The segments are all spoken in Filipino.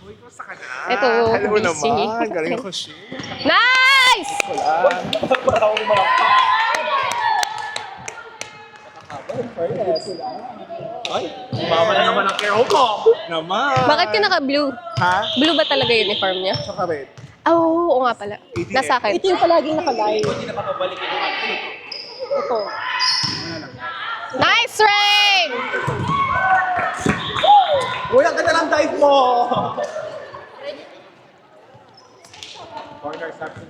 Uy, kumusta ka na? Ito, Hello busy. naman. Galing ko siya. Nice! Wala. Para akong malakpak. Ay, mama na naman ang care home ko. Naman. Bakit ka naka-blue? Ha? Blue ba talaga yung uniform niya? Tsaka red. Oh, oo nga pala. Nasa akin. Ito yung palaging nakalay. Hindi na papabalik ito. Ito. Nice rain! Uy, ang ganda ng dive mo! Corner section.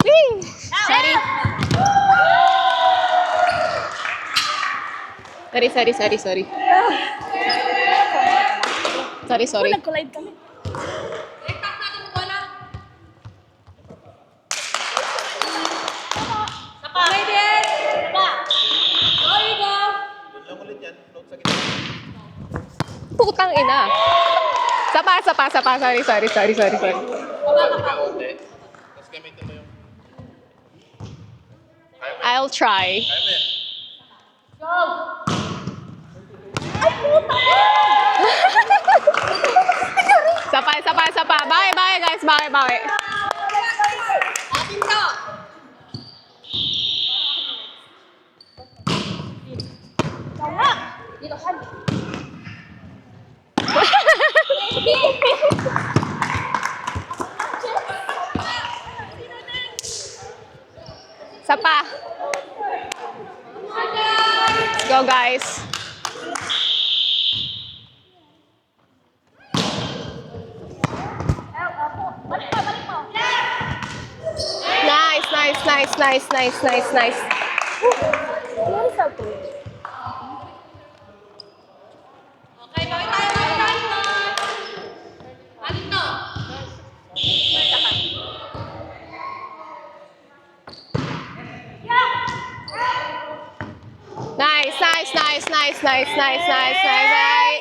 Whee! Sorry. Sorry. Sorry. Nag-collide kami. Putang ina. Sapa. Sorry. I'll try. Sapa. Bawi, guys. Bawi. Sapa. Let's go, guys. Nice. Nice.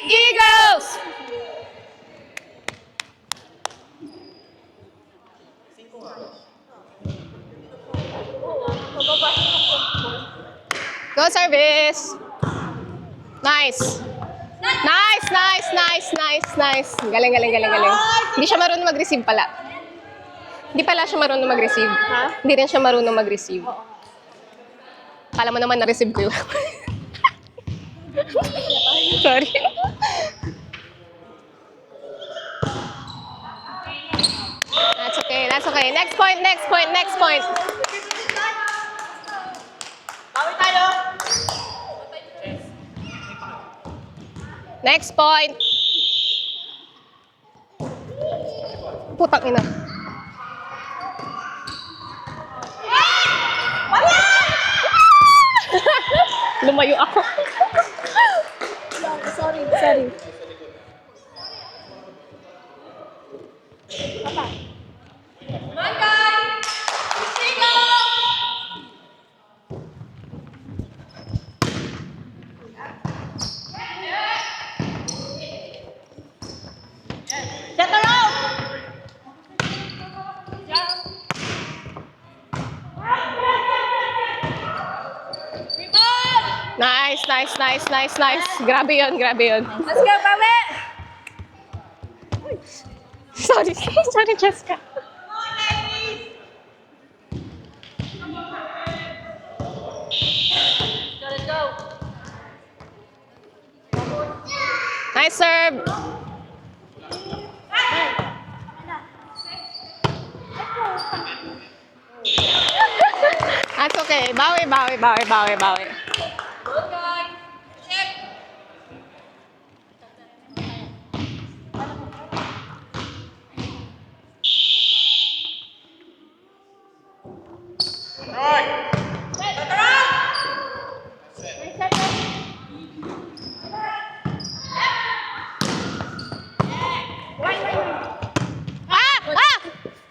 Eagles! Go service. Nice. Galing. Hindi siya marunong mag-receive pala. Hindi pala siya marunong mag-receive. Ha? Hindi rin siya marunong mag-receive. Kala mo naman na-receive ko yun. Sorry. That's okay. Next point. Bawi tayo. Next point. Putang ina. Lumayo ako. Sorry. Set around! Nice. Grabe yun. Let's go, Bawi! Sorry, Jessica. Let's go. Nice serve. That's okay. Bawi. Good guy. Check.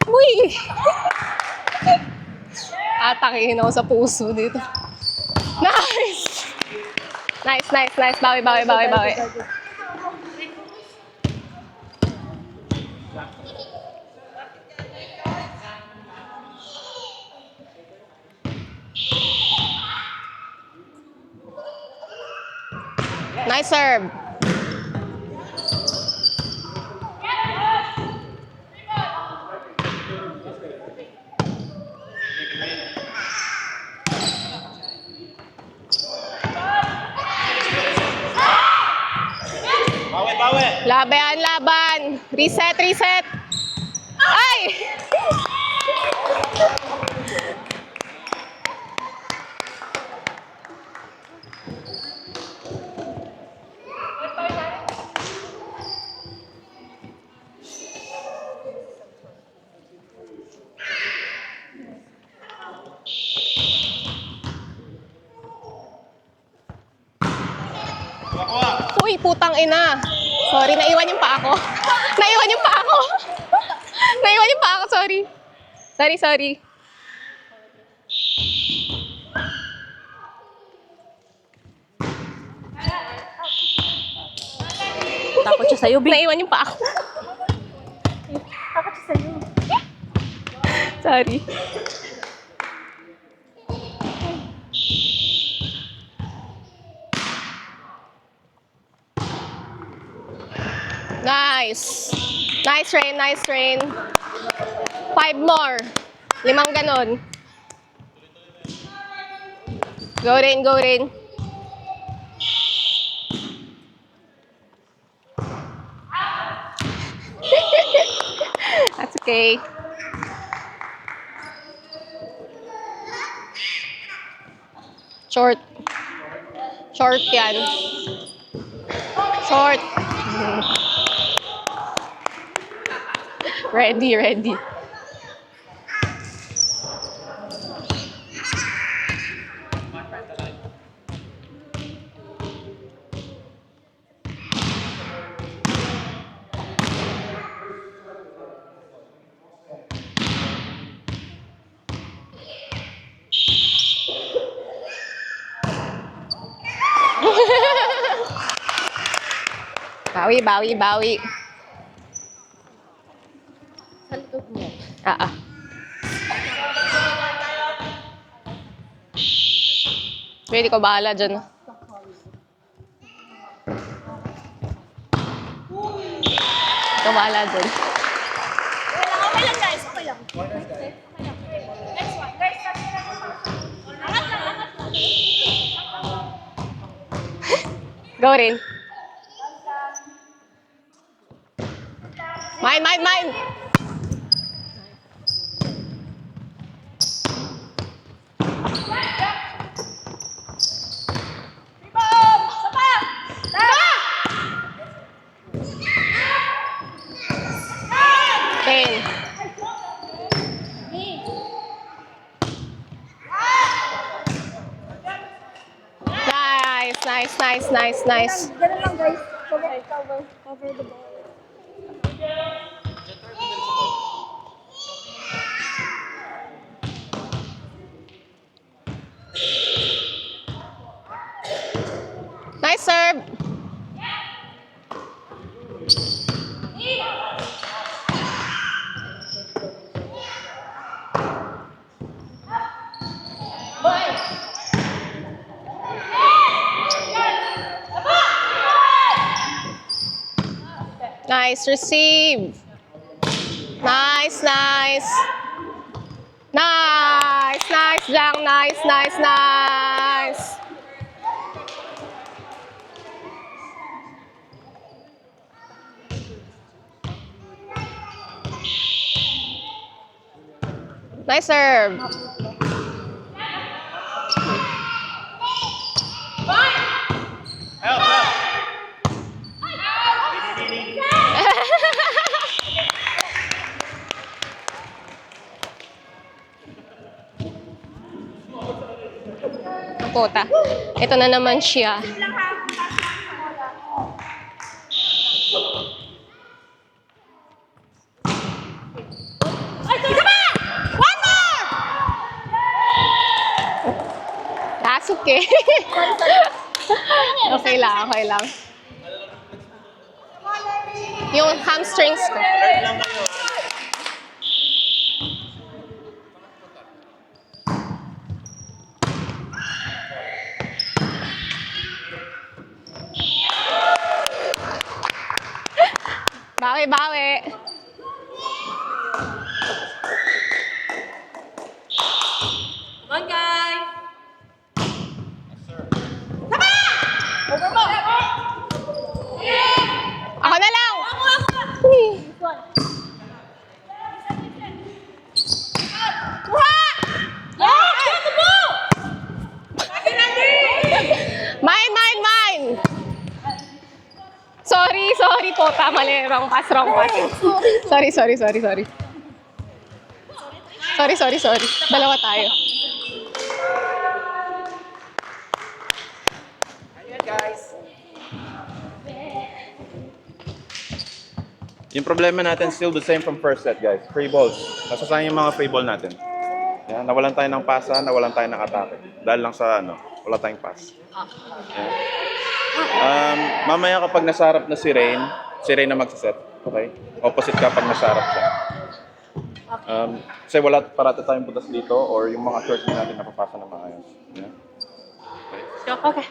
Uy! Atakihin ako sa puso dito. Nice! Bawi. Nice serve. Bawi, bawi. Laban, laban. Reset, reset. Ay! Uy, putang ina. Sorry, naiwan yung pa ako. Naiwan yung pa ako. Naiwan yung pa ako, sorry. Sorry, sorry. Takot siya sa'yo, Big. Naiwan yung pa ako. Takot siya sa'yo. Sorry. Nice. Nice train, nice train. 5 more. 5 ganon. Go rin, go rin. That's okay. Short. Short yan. Short. Ready, ready. Bawi, bawi, bawi. Sa likod mo. Ah, ah. Pwede ko bahala dyan. Ikaw bahala dyan. Okay lang, guys. Okay lang. Next one. Guys, angat lang, angat lang. Go rin. Mine, mine, mine. Rebound! Sapa! Ten. Nice, nice, nice, nice, nice. Ganun lang, guys. Cover the ball. Nice serve. Nice receive. Nice, nice. Nice, nice, Jang. Nice, nice, nice. Nice serve. Help, help. Kota. Ito na naman siya. Ay, isa pa! One more! That's okay. Okay lang, okay lang. Yung hamstrings ko. Alert lang kayo. Bawi-bawi. Come on, guys. Ako na lang! Mine, mine, mine! Sorry, sorry po. Tama mali. Wrong pass, wrong pass. Sorry, sorry, sorry, sorry. Sorry, sorry, sorry. Dalawa tayo. Yung problema natin still the same from first set, guys. Free balls. Nasasayang yung mga free ball natin. Yan, nawalan tayo ng pasa, nawalan tayo ng atake. Dahil lang sa wala tayong pass. Yan. Mamaya kapag nasarap na si Rain na magsaset. Okay? Opposite kapag nasarap siya. Kasi wala parata tayong butas dito or yung mga shorts natin napapasa ng maayos. Yan. Okay.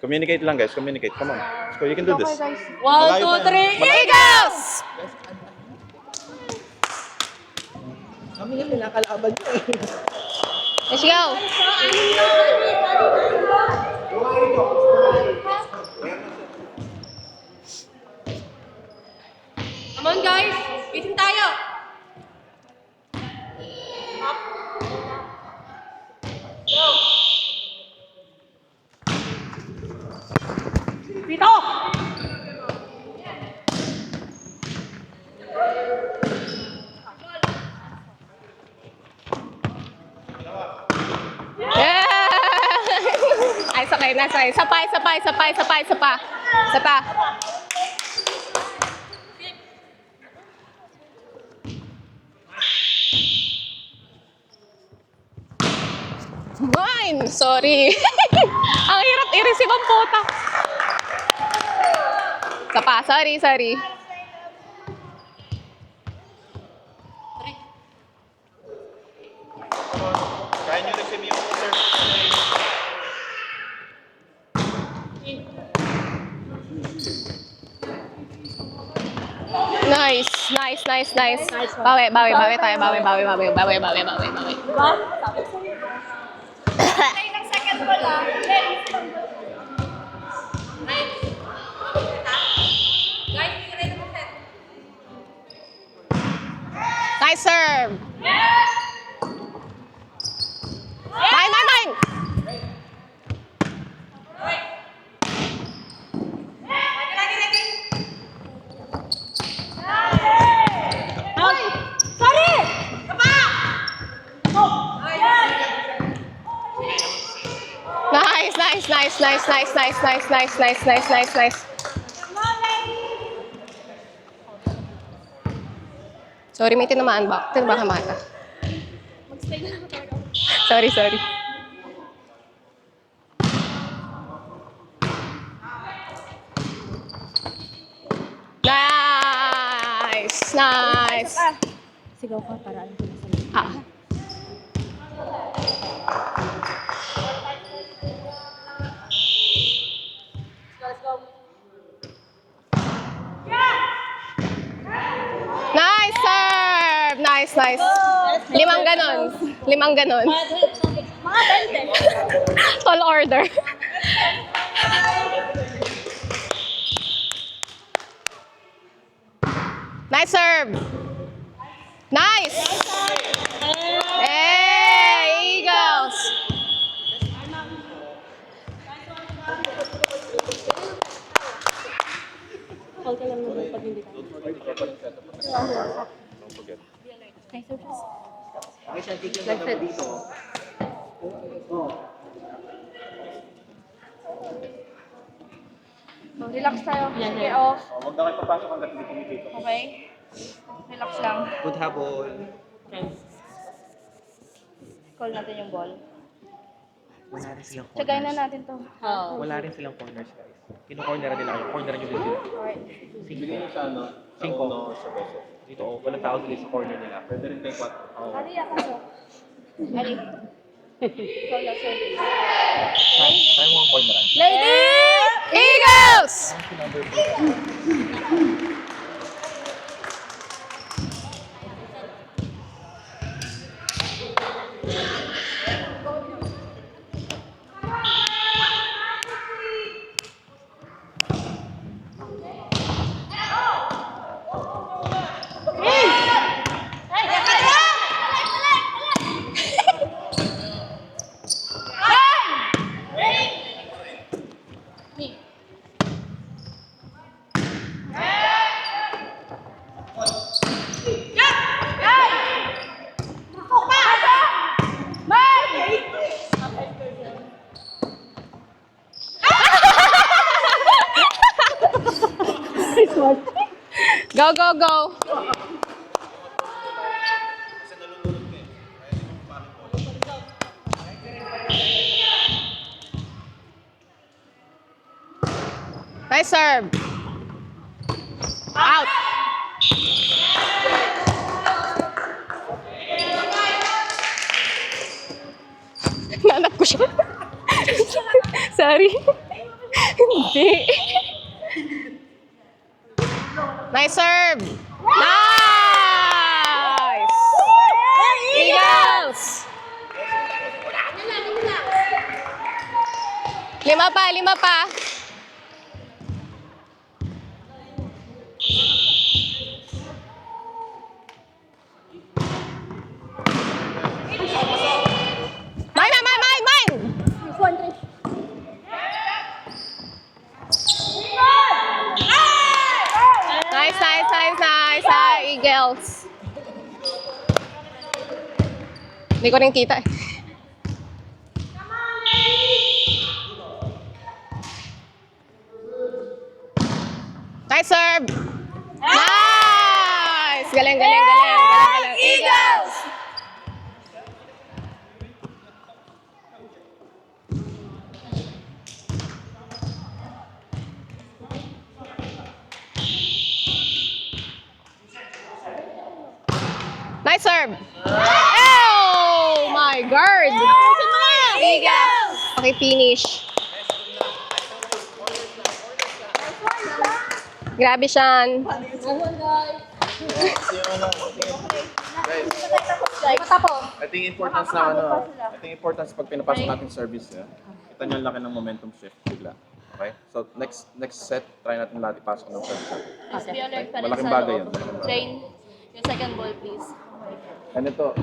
Communicate lang, guys. Communicate. Come on. Let's go. You can do this. 1, Malayo 2, pa yan. 3. Eagles! Kami yung pinakalaban nyo eh. Let's go! Come on, guys. Bitin tayo. Dito! Yeah! Ay, sakay na, sakay. Sapay, sapay, sapay, sapay, sapa. Sapa. Mine! Sorry. Ang hirap i-receive ang puta. Sapa, sorry, sorry. Kaya nyo receive yung serve. Nice, nice, nice, nice. Bawi, bawi, bawi tayo. Bawi, bawi, bawi, bawi, bawi, bawi, bawi. Diba? Ay, ng second ball ah. Guys, hindi ready mo set. Nice serve. Mine, mine, mine. Sorry! Kapa! Nice, nice, nice, nice, nice, nice, nice, nice, nice, nice, nice, nice. Sorry, may tinamaan ba? Tinamaan ba ka? Mag-stay na lang tayo. Sorry, sorry. Nice! Nice! Sigaw ka para alam ko na sa'yo. Ah. Let's go. Nice serve! Nice, nice. Limang ganon. Limang ganon. Mga 20. Tall order. Nice serve. Nice. Hey, Eagles. Call ka lang naman pag hindi ka. Don't forget. Nice service. Okay, siya, tigil na naman dito. So, relax tayo. Okay, off. Huwag na kayo papasok hanggat hindi kumikita. Okay? Relax lang. Good habol. Call natin yung ball. Wala rin silang Tsagay na corners. natin to. Wala rin silang corners, guys. Kino-corneran nila kayo. Corneran nyo din sila. Alright. Bigay nyo sa Cinco. sa beso. Dito, oh, walang tao sila sa corner nila. Pwede rin kayo 4. Oh. Ali, ako so. Ali. Call na service. Tayo mo ang corneran. Eagles! Go, go, go. Nice serve. Out. Nanap ko siya. Sorry. Hindi. Nice serve. Nice. Eagles. 5 pa, 5 pa. Mine! Nice, Eagles. Hindi ko rin kita eh. Nice serve! Nice! Galing. Eagles! Nice serve! Oh my God! Eagles! Okay, finish. Grabe siyan. I think importance pag pinapasok natin service, kita nyo ang laki ng momentum shift bigla. Okay? So next set, try natin lahat ipasok ng service. Please be alert pa rin Malaking sa bagay loob. yun. Train yung second ball, please. And ito,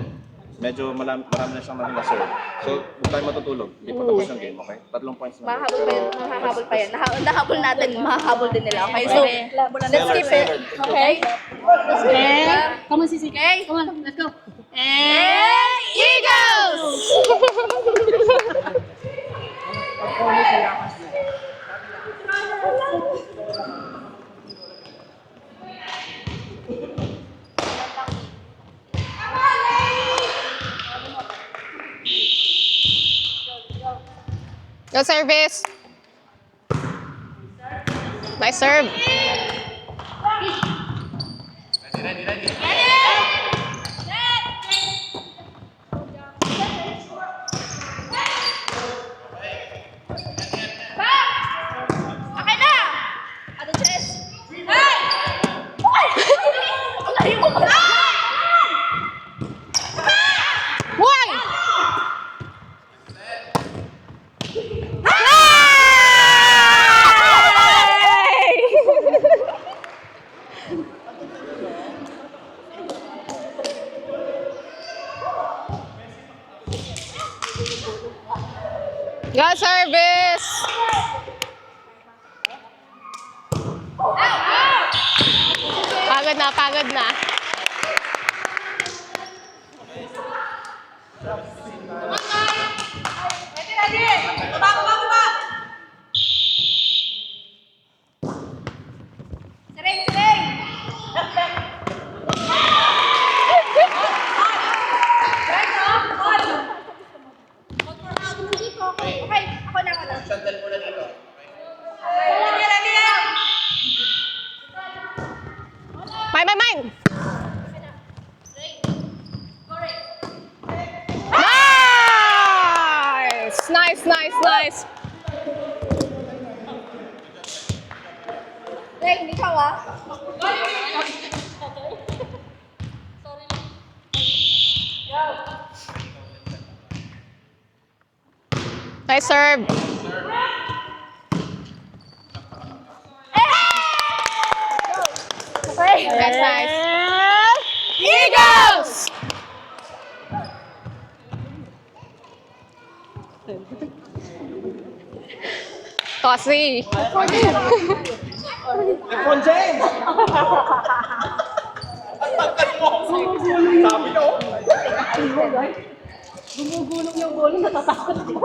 medyo marami na siyang naging serve. So, huwag tayo matutulog. Hindi pa tapos yung game, okay? 3 points na. Mahahabol pa yan. Nahabol natin, mahahabol din nila. Okay, so, let's keep it. Okay? Come on, Sisi. Okay? Come on, let's go. And Eagles! Go service. Nice serve. okay na! Ate Jess! Hey! Layo mo pa! Why? Go service. Pagod na. Okay, ako na. Sandal muna dito. Mine. Nice. Hey, ikaw ah. Nice serve. Okay. That's nice. Eagles! Tossy. Gumugulong yung bolo, natatakot ako.